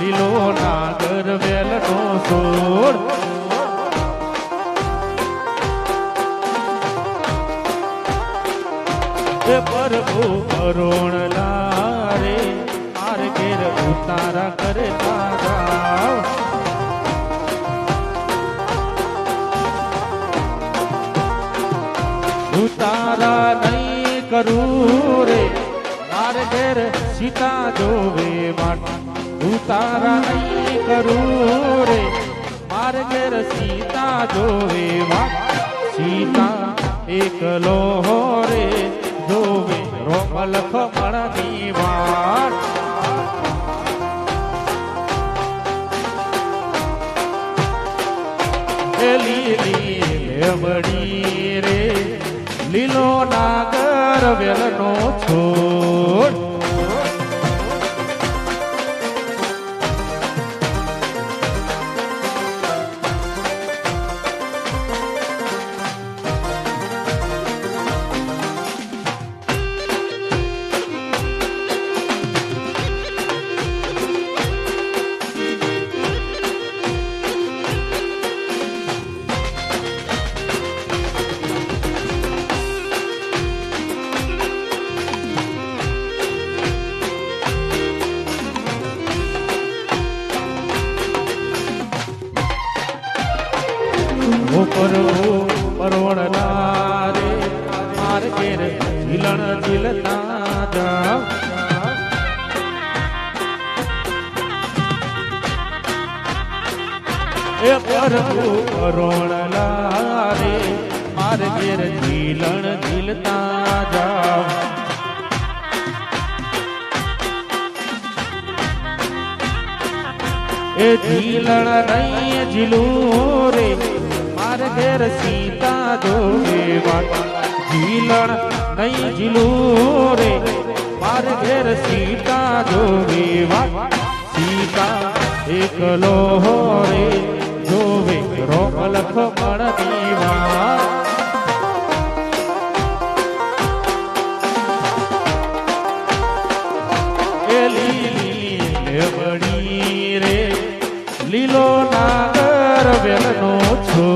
લીલો નાગર વેલનો સોળ એ પ્રભુ કરુણ લારે માર ઘેર ઉતારા કરતા જાઓ ઉતારા નહીં કરું રે માર ઘેર સીતા જોવે માટે ઉતારા નહીં કરું રે માર ઘેર સીતા જોવે માટે સીતા એકલો રે જોવે રોમલખ મણની વાત લીલી લેવડી રે લીલો નાગર વેલનો છોડ પરવણના રે માર ઘેર ઝીલણ ઝીલતા જાઓ એ પ્રભુ પરવણના રે માર ઘેર ઝીલણ ઝીલતા જાઓ એ ઝીલણ નહીં ઝીલું રે માર ઘેર સીતા જોવે વાટ ઝીલણ નહીં ઝીલું રે માર ઘેર સીતા જોવે વાટ સીતા એકલો રે જોવે રોમલખ મણની વાત એ લીલી લેવડી રે લીલો નાગર વેલનો છો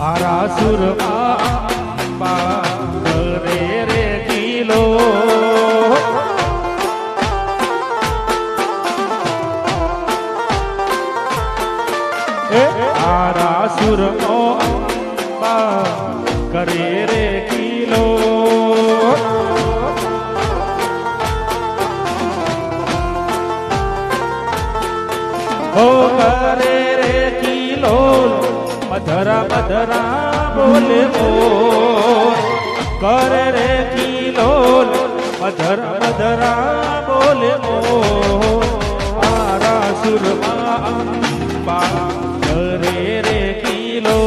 આરાસુર રે રે કિલો આરાસુર કરે રે કિલો ઓ કરે રે કિલો મધરા મધરા બોલે મોર કરે રે કિલોલ મધરા મધરા બોલે મોર આરાસુરમાં અંબા કરે રે કિલો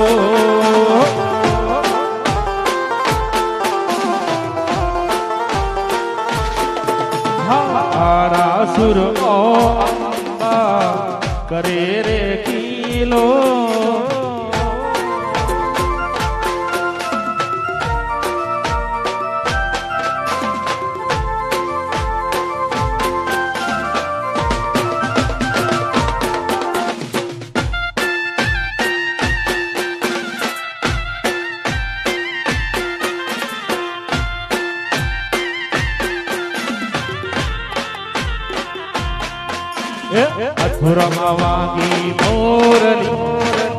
આરાસુર અંબા કરે રે કિલો મથુરામાં વાગી મોરલી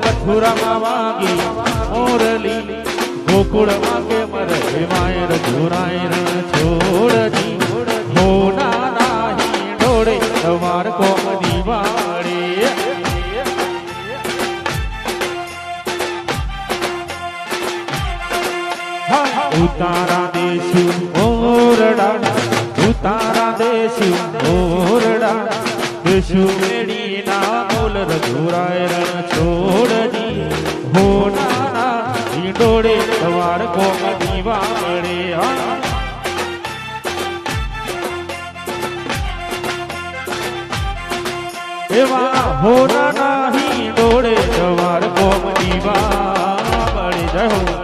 મથુરામાં વાગી મોરલી ગોકુળ માગે મરે માયર જોરાય રણ છોડજી હો નાના હિંડોળે તમાર કોમની વાળે ઉતારા દેશું ઓરડા ઉતારા દેશું ઓરડા દેશું મેડીના બોલ રઘુરાય રણ છોડજી હો નાના હિંડોળે સવાર કોમની વાળે એવા હો નાના હિંડોળે સવાર કોમની વાળે જય હો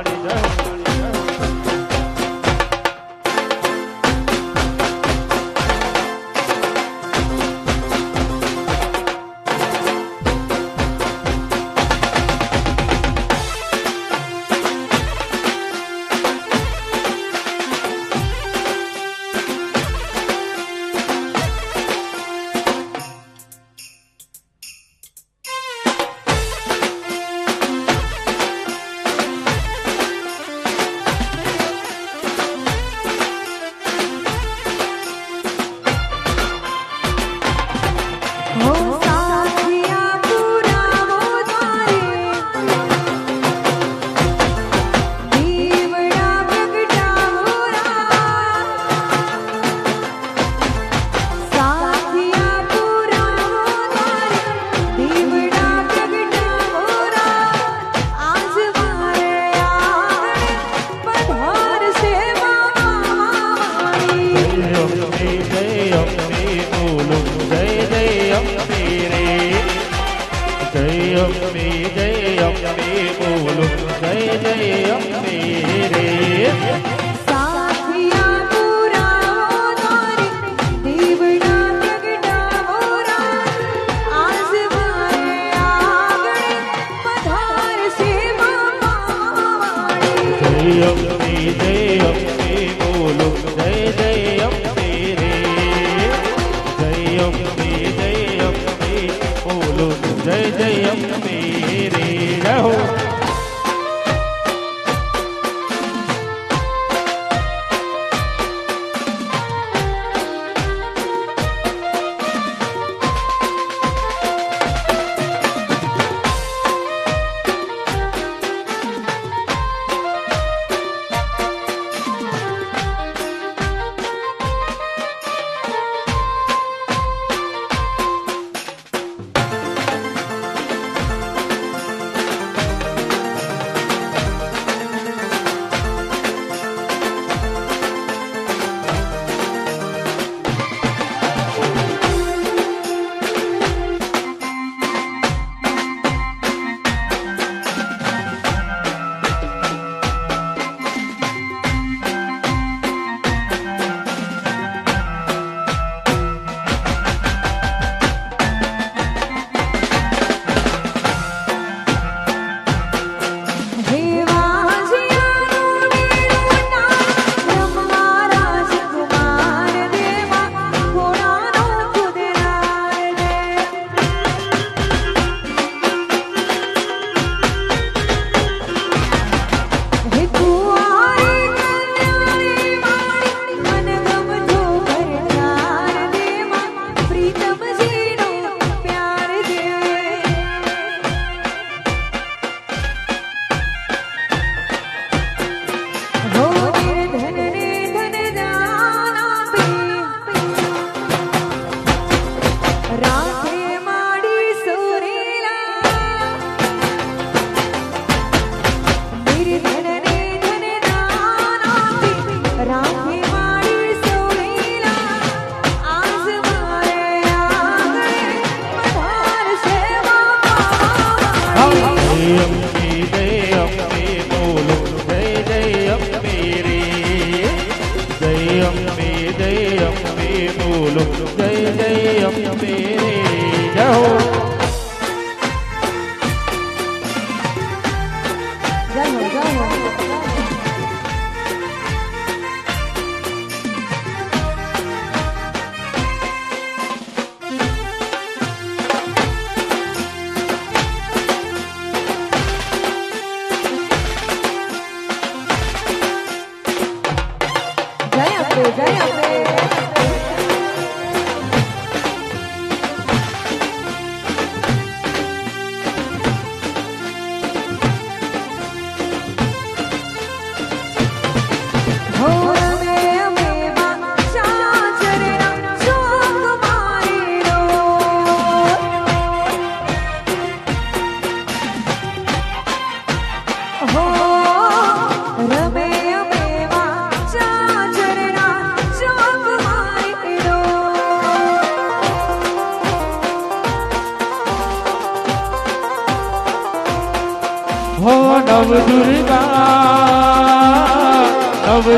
નવ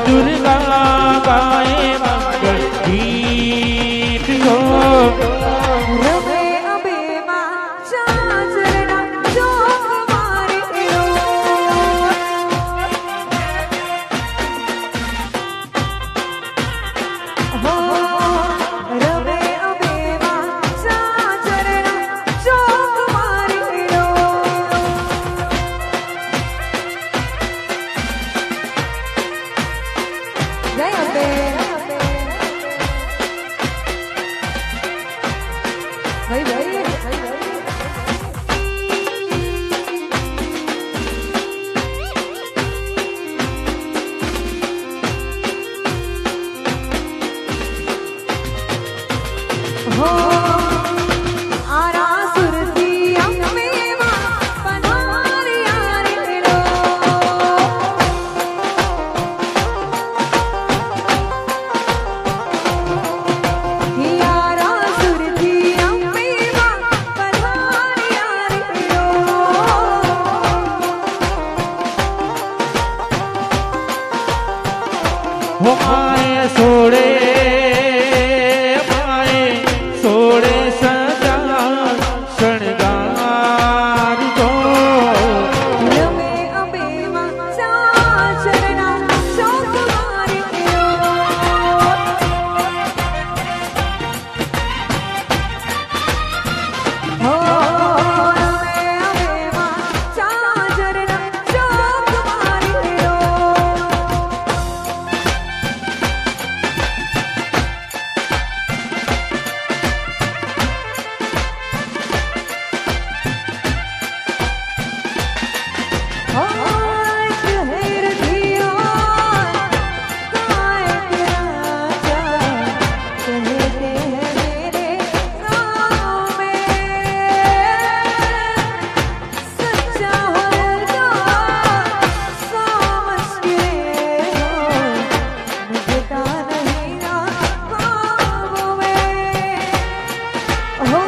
દુર્ગા ગાય મંગલ ગીત ગો રમે અબેમાં ચાચરના ચોક મારે હો રમે અબેમાં ચાચરના ચોક મારે જય અંબે ભાઈ ભાઈ હો આરા સુરતી અંબેમાં પધાર્યા રે લો યારા સુરતી અંબેમાં પધાર્યા રે લો હો માએ સોડે સજા શણગાર તો રમે અંબેમાં ચાચરના ચોક મારે હો રમે અંબેમાં ચાચરના ચોક મારે शहर दिया कायद राजा कहते हैं मेरे गाँव में सच्चा हवलदार समझ के हो मिटता नहीं ना ख्वाबों में हो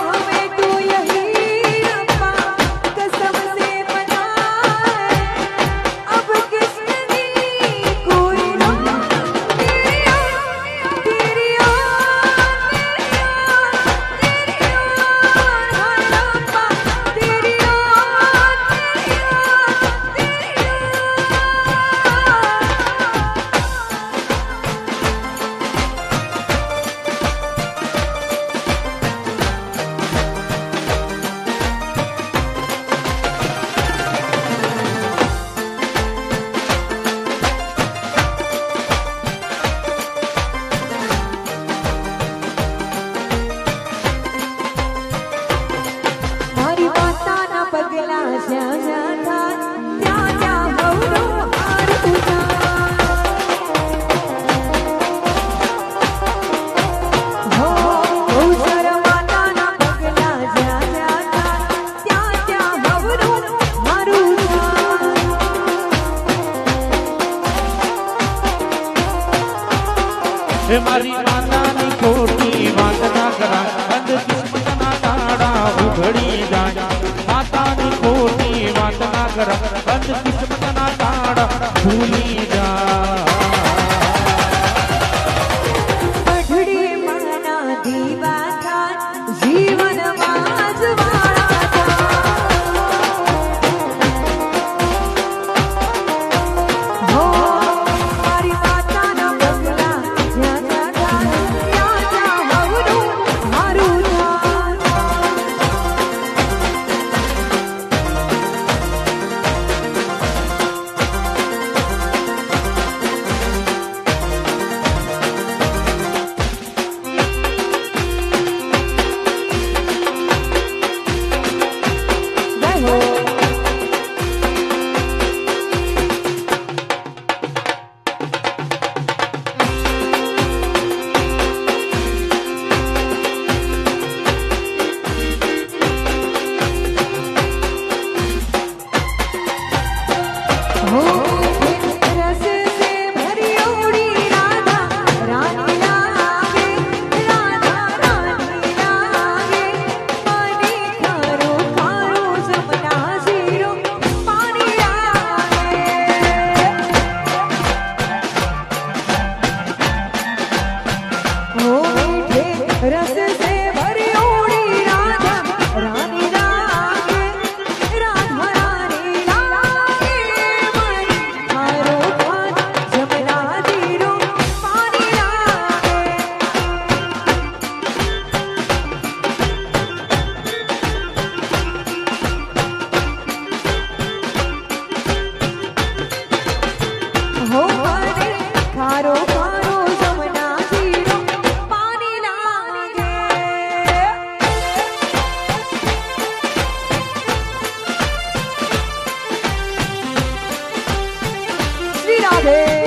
हमें तो यही रब्बा कसम से मना अब किसने कोई ना तेरी यार तेरी यार हाय रब्बा तेरी यार મારી માતાના પગલા જ્યાં જ્યાં થાય ત્યાં ત્યાં હવનો હાર ઉઠાય હો ગૌસર માતાના પગલા જ્યાં જ્યાં થાય ત્યાં ત્યાં હવનો હાર ઉઠાય હે મારી માતાની ખોટી વાત ના કરા બંધ કિસ્મતના તાળા ઉઘડી જાય માતાની ખોટી વાત ના કરા બંધ કિસ્મતના તાળા ભૂલી જા પઢડી માના દીવા થાય જીવનમાં અજવાળા થાય હો મારી માતાના પગલા જ્યાં જ્યાં થાય ત્યાં ત્યાં હવનું હારું થાય પાણી राधे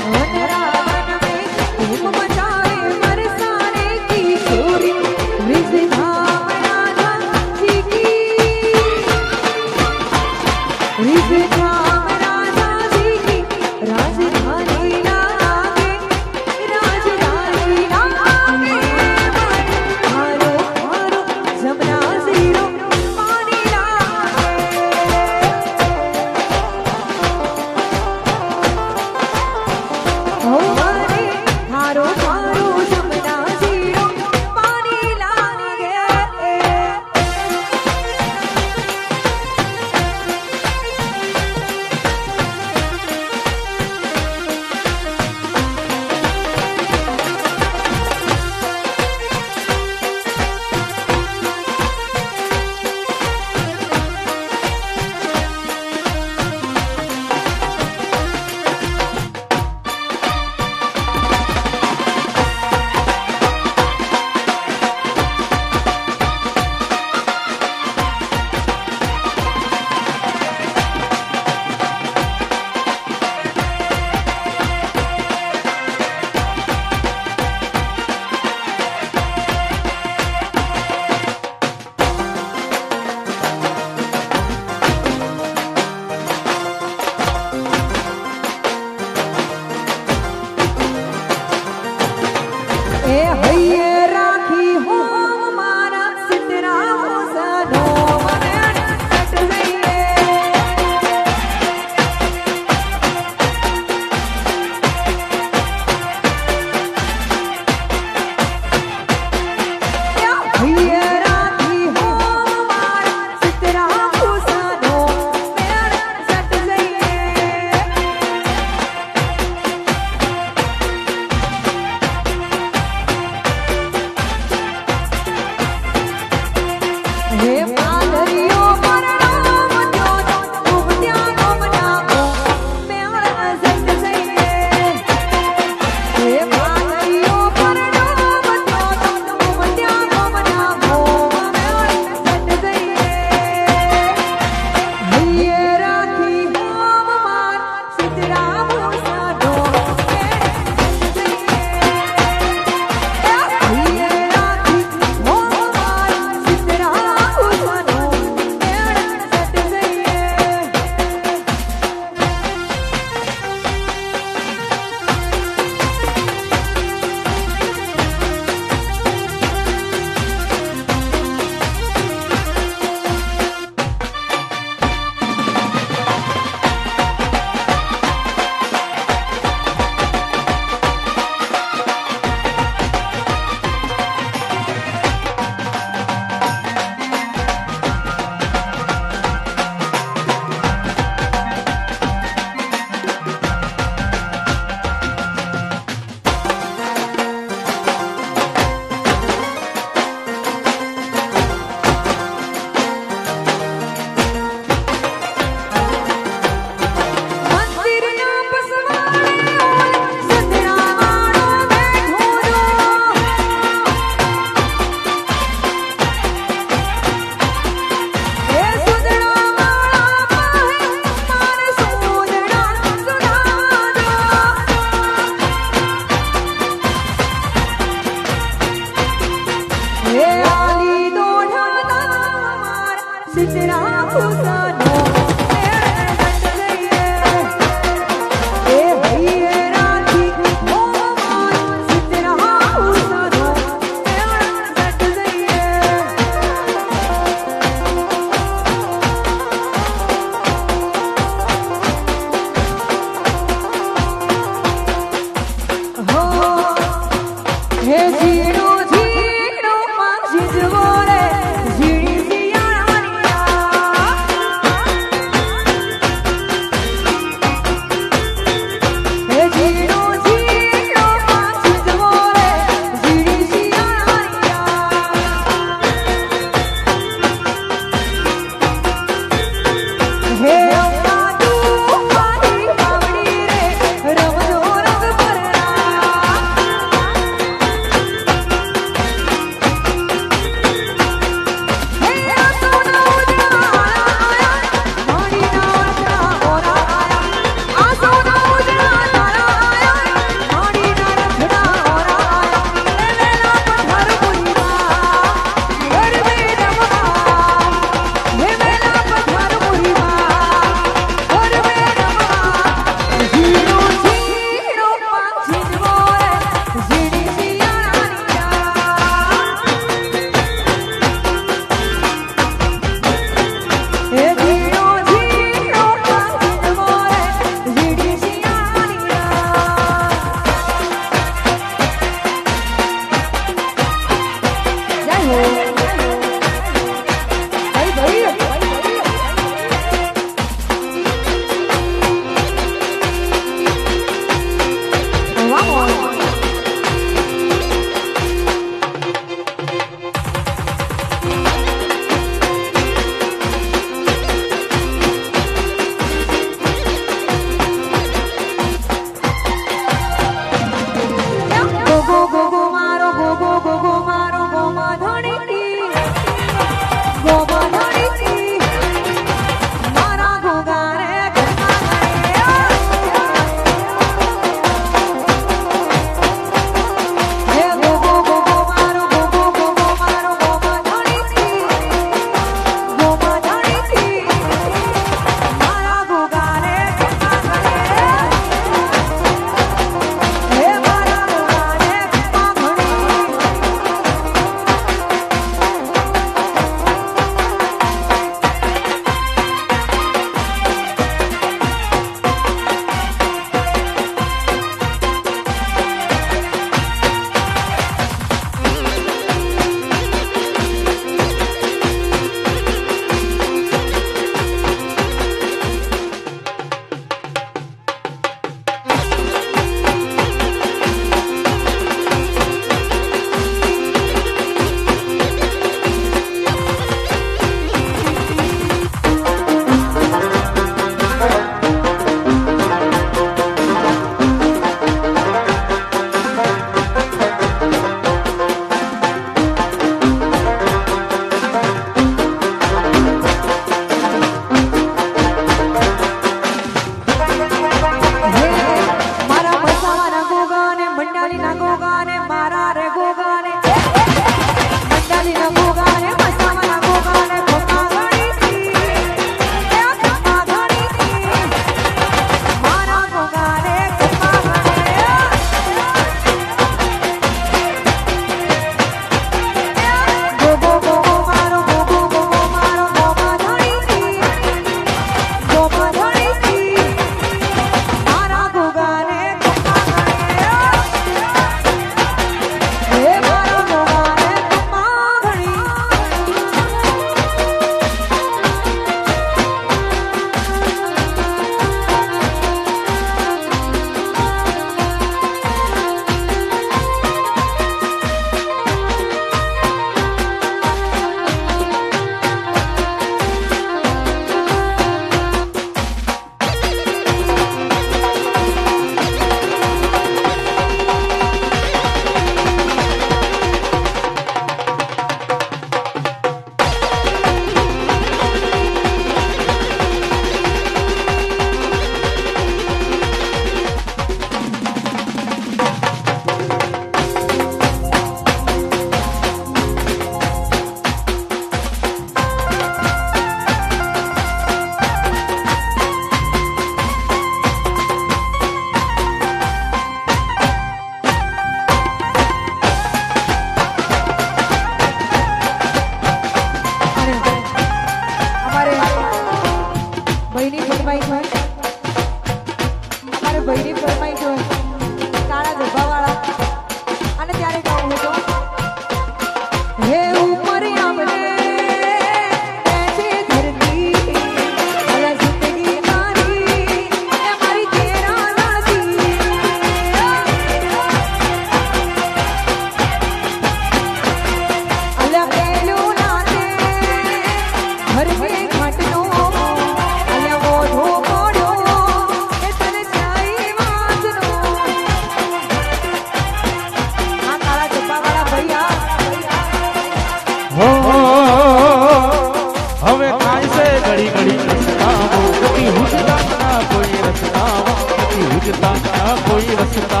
पूछता न कोई रसता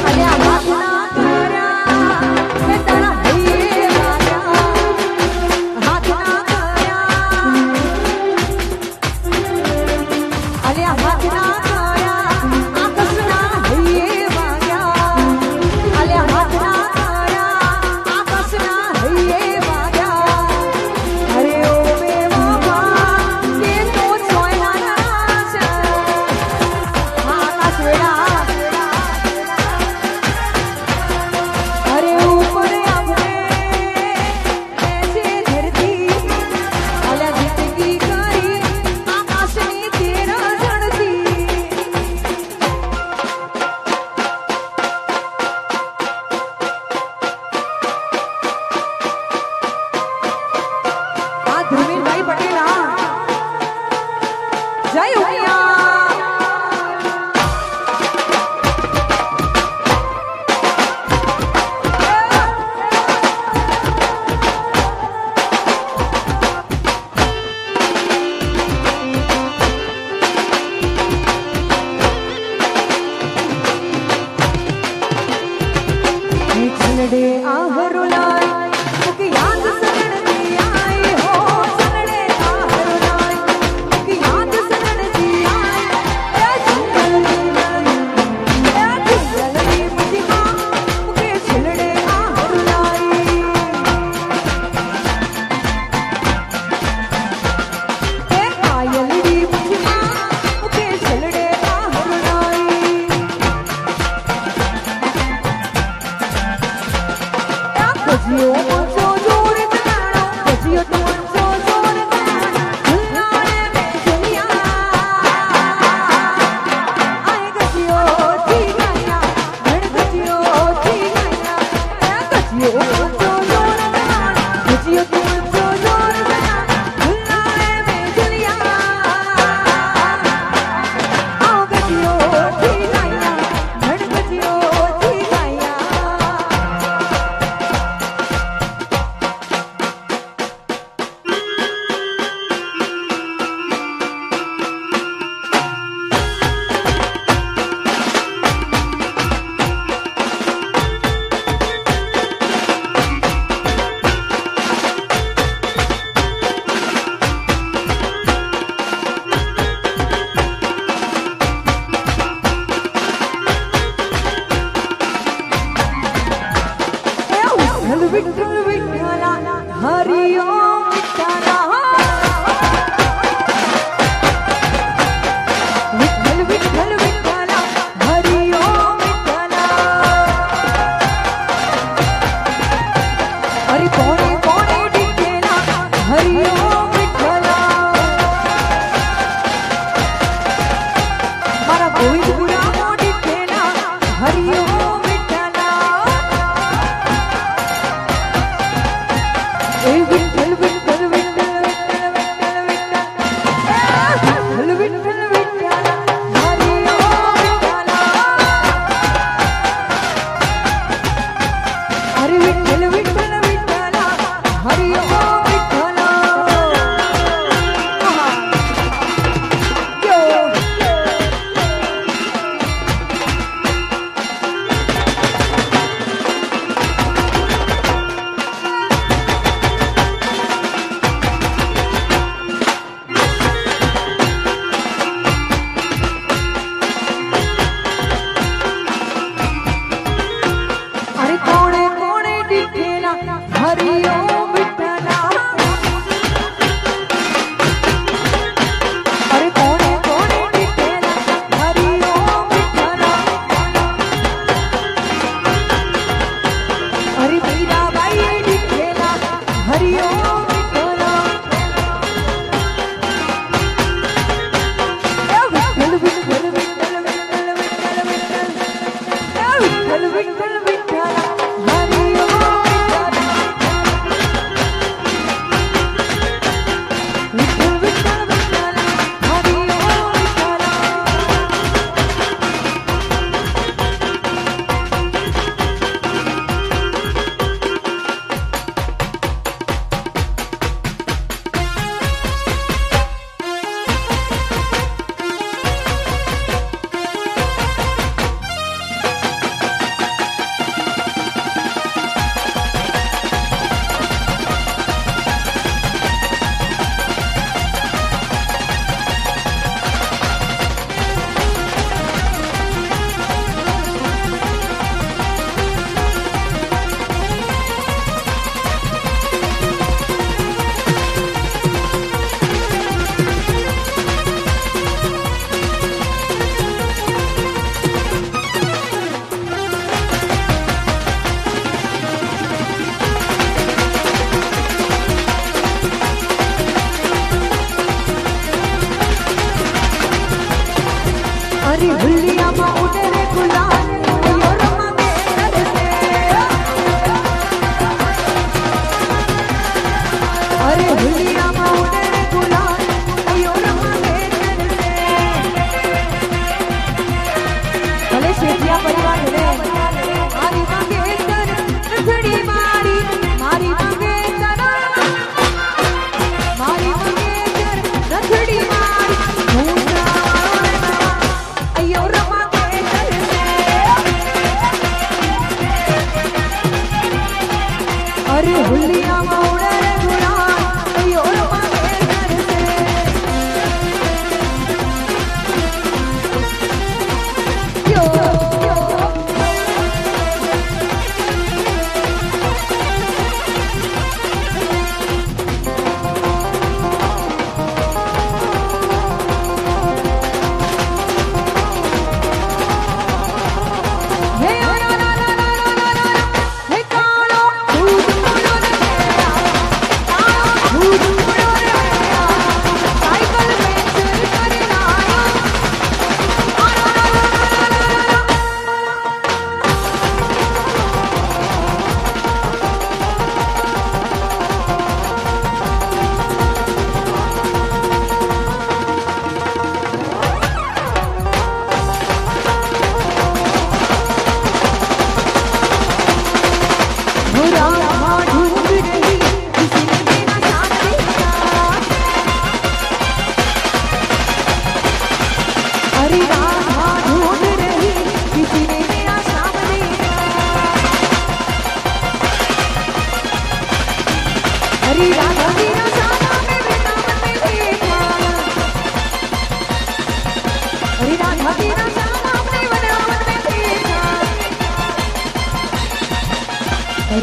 અલ્યા હાથ ના કર્યા મે તારા હૈયે વાગ્યા હાથ ના કર્યા અલ્યા હાથ ના કર્યા આકાશના હૈયે વાગ્યા અલ્યા હાથ ના કર્યા આકાશના હૈયે વાગ્યા અરે ઓ મે બાબા કે તો સોયના નાશ આકાશ વેડા अरे ऊपर अपने ऐसे धरती अलग जिंदगी करी आकाश में तेरा जड़ती आ ધર્મેશભાઈ પટેલ જય ઉમિયા सनडे आहरुलाई मुके याद सनड दी आई हो सनडे आहरुलाई मुके याद सनड दी आई ए जंगल नी मुझमा मुके सनडे आहरुलाई ए पायल दी मुझमा मुके Sunday आहरुलाई Gajio manso jor tanaano Gajio tu manso jor tanaano Dullaane mein duniya Aaye Gajio thi gaya Dhad Gajio thi gaya Gajio manso jor tanaano Gajio tu manso jor tanaano Dullaane mein duniya Aao Gajio thi gaya Dhad Gajio thi gaya Vitthal विठ्ठला हरि ओम विठ्ठला विठ्ठल विठ्ठल विठ्ठला हरि ओम विठ्ठला हरि कोणे कोणे डिठेला हरि ओम विठ्ठला मारा गोविंदपुरा मोडी ठेला हरि ओम ए विठ्ठल विठ्ठल विठ्ठल विठ्ठल विठ्ठल विठ्ठल विठ्ठल विठ्ठल हरि ओम विठ्ठला हरि विठ्ठल विठ्ठल विठ्ठला हरि ओम विठ्ठला यो अरे कोणे कोणे डिठेला हरि ओम विठ्ठला अरे कोणे कोणे डिठेला हरि ओम विठ्ठला हरि मीराबाई डिठेला हरि ओम विठ्ठला विठ्ठल विठ्ठल विठ्ठल विठ्ठल विठ्ठल विठ्ठल विठ्ठल विठ्ठल विठ्ठला हरि ओम विठ्ठला हुलिया मोड़े गुलाल योर मांगे घर से यो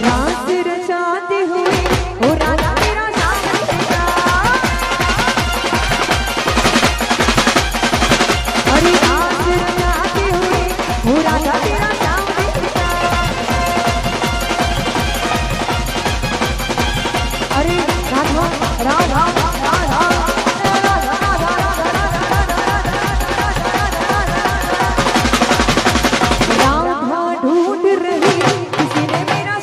रात रचाते हुए ओ राजा मेरा साथ देगा अरे रात रचाते हुए ओ राजा मेरा साथ देगा अरे राधा राधा ढूंढ रही किसी ने मेरा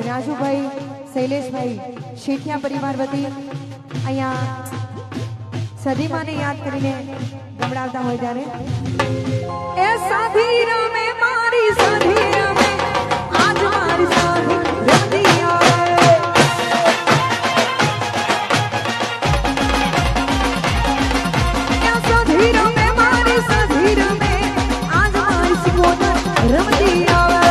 રાજુભાઈ શૈલેષભાઈ શેઠિયા પરિવાર વતી અહીંયા સદીમાને યાદ કરીને ગમડાવતા હોય ત્યારે એ સાધી રમે મારી સાધી રમે આજ મારી સાધી રમતી આવે એ સાધી રમે મારી સાધી રમે આજ મારી સિકોતર રમતી આવે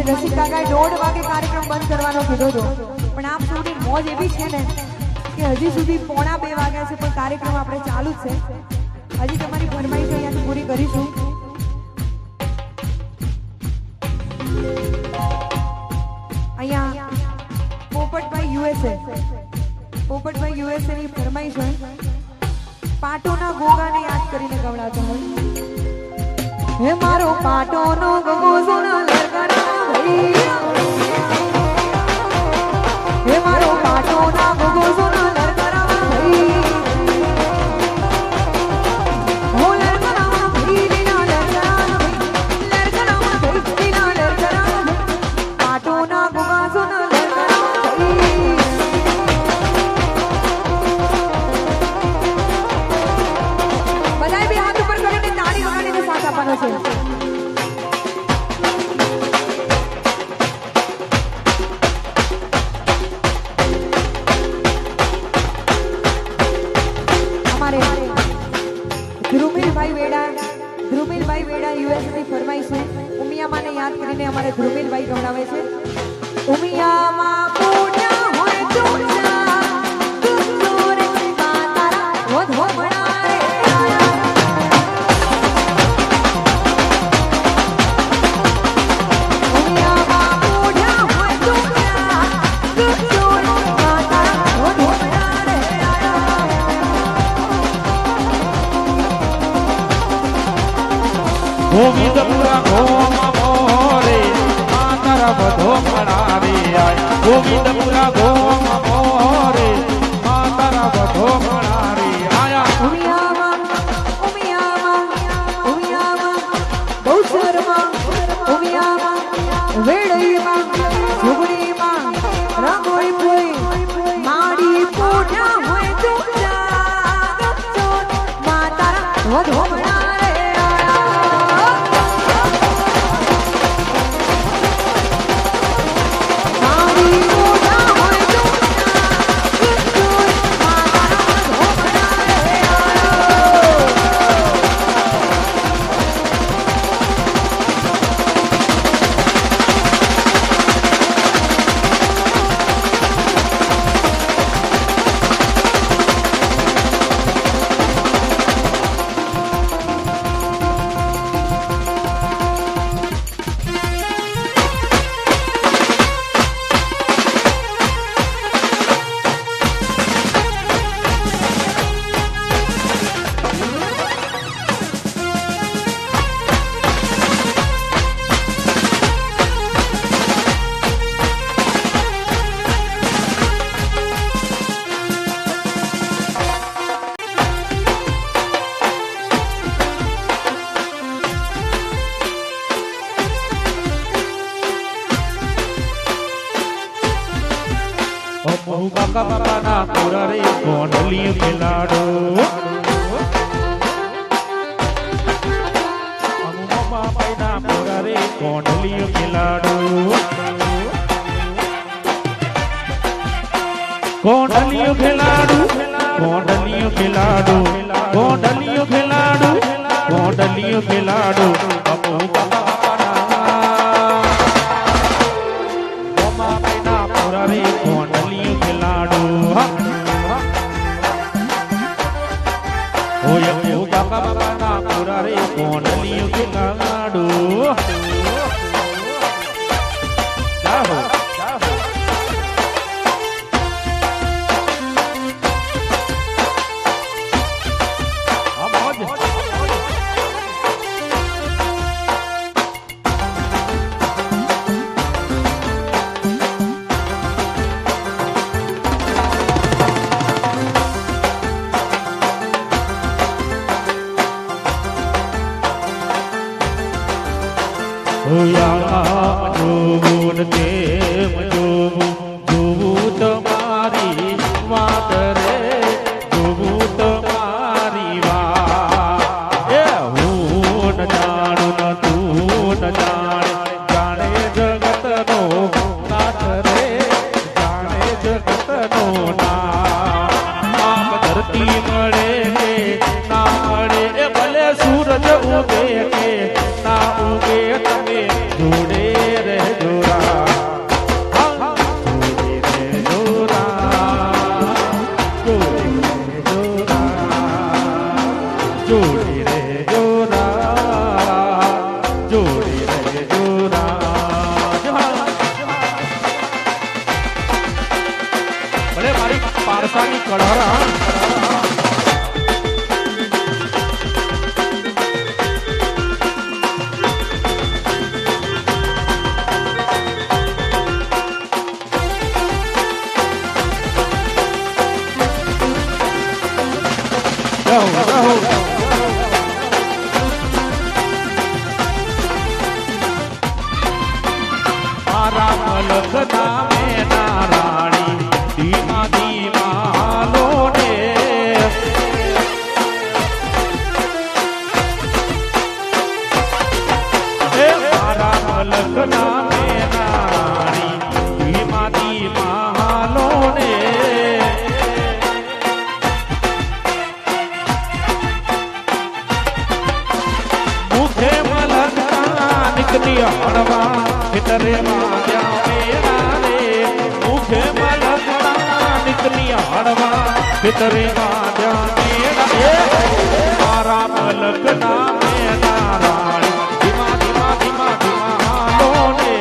રસિક કાકાએ 1:30 વાગે કાર્યક્રમ બંધ કરવાનો કીધો હતો પણ આપ સૌની મોજ એવી છે ને કે હજી સુધી 1:45 વાગ્યા છે પણ કાર્યક્રમ આપણે ચાલુ જ છે હજી તમારી ફરમાઈશ અહીંયાથી પૂરી કરીશું અહીંયા પોપટભાઈ યુએસએ ની ફરમાઈશ હોય પાટોના ગોગાને યાદ કરીને ગવડાવતો હોય હે મારો પાટોનો ગોગો સોના લરગડા હે મારો પાટોના ગોગો સોના લરગડા હો લરગડા લીલા લરગડા લરગડા લીલા લરગડા પાટોના અમારે ધ્રુમિલભાઈ ગવડાવે છે ઉમિયામાં પૂર્ણ હોય તુજા તુજોર શિવા તારા વધો મણારે ઉમિયામાં પૂર્ણ હોય તુજા તુજોર શિવા તારા વધો મણારે ગોવિંદપુરા ગોમાં મોરે માતારા બધો મણારે આય ગોવિંદપુરા ગોમાં મોરે માતારા બધો મણારે આયા ઉમિયામાં બહુચરમાં ઉમિયામાં વેળઈમાં ઝુગડીમાં રંગોળી ફૂઈ માડી પૂજા હોય તુજા માતારા વધો મણારે માડી પૂજા હોય તુજા માતારા વધો મણારે અમુ કાકા બાપાના પૂરા રે કોંડલી ખેલાડો અમુ બાપાના પૂરા રે કોંડલી ખેલાડો કોંડલી ખેલાડો કોંડલી ખેલાડો કોંડલી ખેલાડો કોંડલી ખેલાડો અમુ બાપાના બાપાના પૂરા રે કોંડલી ખેલાડો ઓય ઓ કાકા બાપાના પૂરા રે કોંડલી ખેલાડો જાહો જોવું કેમ જોવું તમારી વાત રે જોવું તમારી વાત એ હું ન જાણું ન તું ન જાણે જાણે જગતનો નાથ રે જાણે જગતનો નાથ આપ ધરતી મળે કે ના મળે એ ભલે સૂરજ ઉગે કે ના ઉગે તમે જોડે રહેજો ભલે મારી પારસાની કળહરા નામે નારાણી ધીમા ધીમા લોને મારા મલક નામે નારાણી ધીમા ધીમા લોને મુખે મલક નીકળી હળવા ખેતરે વાદ્યા મેળા મારા મલકના મેના રાણી ધીમા ધીમા ધીમા ધીમા હાલો ને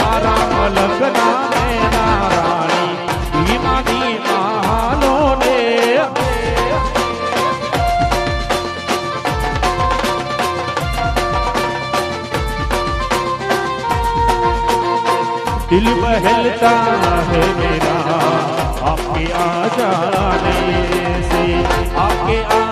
મારા મલકના મેના રાણી ધીમા ધીમા હાલો ને दिल बहलता है मेरा आपके आ जाने से आपके आ